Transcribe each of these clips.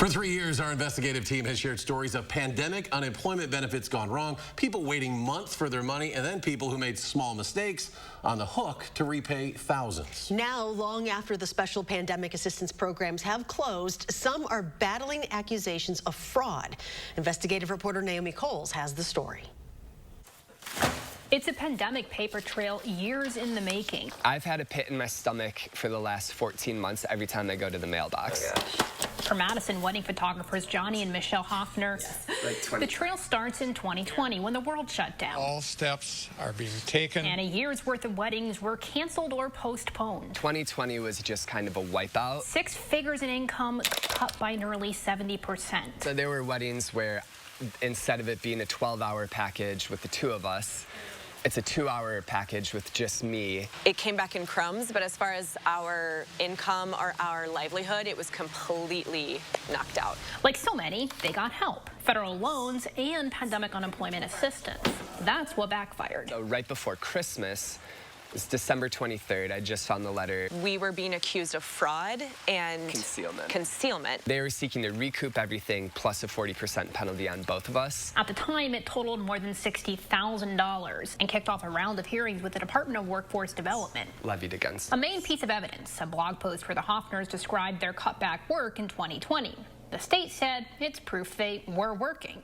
For 3 years, our investigative team has shared stories of pandemic unemployment benefits gone wrong, people waiting months for their money, and then people who made small mistakes on the hook to repay thousands. Now, long after the special pandemic assistance programs have closed, some are battling accusations of fraud. Investigative reporter Naomi Coles has the story. It's a pandemic paper trail years in the making. I've had a pit in my stomach for the last 14 months every time I go to the mailbox. For Madison wedding photographers Jonny and Michelle Hoffner, the trail starts in 2020 when the world shut down. All steps are being taken. And a year's worth of weddings were canceled or postponed. 2020 was just kind of a wipeout. 6 figures in income cut by nearly 70%. So there were weddings where instead of it being a 12-hour package with the two of us, it's a 2-hour package with just me. It came back in crumbs, but as far as our income or our livelihood, it was completely knocked out. Like so many, they got help, federal loans and pandemic unemployment assistance. That's what backfired. So right before Christmas, it's December 23rd, I just found the letter. We were being accused of fraud and concealment. They were seeking to recoup everything plus a 40% penalty on both of us. At the time, it totaled more than $60,000 and kicked off a round of hearings with the Department of Workforce Development. Levied against. A main piece of evidence, a blog post where the Hoffners described their cutback work in 2020. The state said it's proof they were working.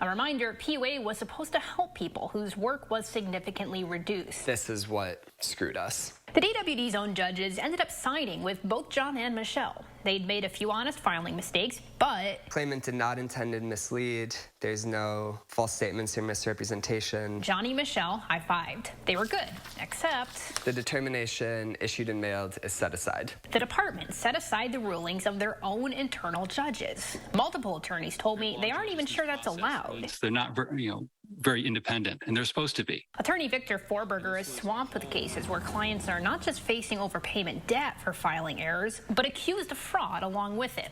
A reminder, PUA was supposed to help people whose work was significantly reduced. This is what screwed us. The DWD's own judges ended up siding with both John and Michelle. They'd made a few honest filing mistakes, but Claimant did not intend to mislead. There's no false statements or misrepresentation. Jonny and Michelle high-fived. They were good, except The determination issued and mailed is set aside. the department set aside the rulings of their own internal judges. Multiple attorneys told me they aren't even sure that's allowed. They're not, very independent, and they're supposed to be. Attorney Victor Forberger is swamped with cases where clients are not just facing overpayment debt for filing errors, but accused of fraud along with it.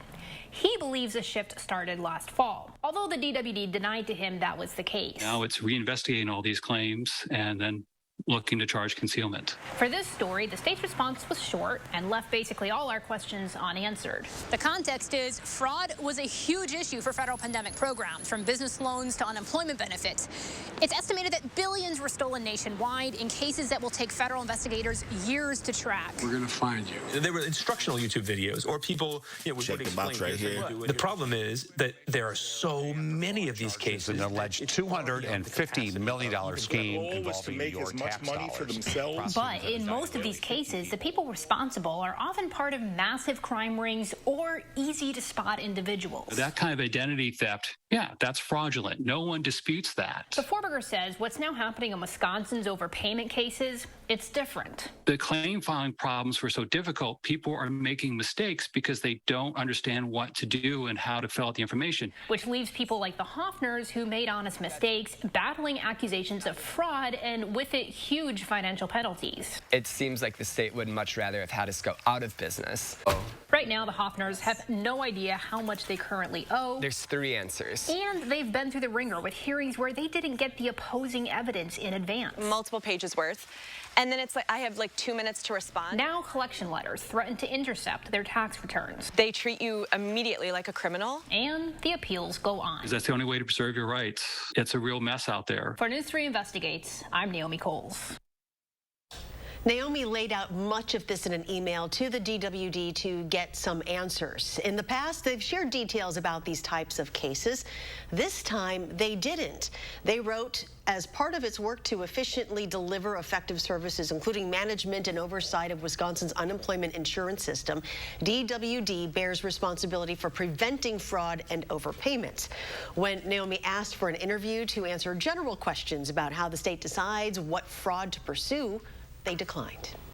He believes a shift started last fall, although the DWD denied to him that was the case. Now it's reinvestigating all these claims and then looking to charge concealment. For this story, the state's response was short and left basically all our questions unanswered. The context is fraud was a huge issue for federal pandemic programs, from business loans to unemployment benefits. It's estimated that billions were stolen nationwide in cases that will take federal investigators years to track. We're going to find you. There were instructional YouTube videos, or people would Check the explain box right here. The problem is that there are so many of these cases. An alleged $250 million scheme involving your tax money for dollars. themselves. But in most of these cases, the people responsible are often part of massive crime rings or easy-to-spot individuals. That kind of identity theft, yeah, that's fraudulent. No one disputes that. But Forberger says what's now happening in Wisconsin's overpayment cases, it's different. The claim filing problems were so difficult, people are making mistakes because they don't understand what to do and how to fill out the information. Which leaves people like the Hoffners, who made honest mistakes, battling accusations of fraud and with it huge financial penalties. It seems like the state would much rather have had us go out of business. Right now, the Hoffners have no idea how much they currently owe. There's 3 answers. And they've been through the ringer with hearings where they didn't get the opposing evidence in advance. Multiple pages worth. And then it's like I have 2 minutes to respond. Now collection letters threaten to intercept their tax returns. They treat you immediately like a criminal. And the appeals go on. Because that's the only way to preserve your rights. It's a real mess out there. For News 3 Investigates, I'm Naomi Coles. Naomi laid out much of this in an email to the DWD to get some answers. In the past, they've shared details about these types of cases. This time, they didn't. They wrote, as part of its work to efficiently deliver effective services, including management and oversight of Wisconsin's unemployment insurance system, DWD bears responsibility for preventing fraud and overpayments. When Naomi asked for an interview to answer general questions about how the state decides what fraud to pursue, they declined.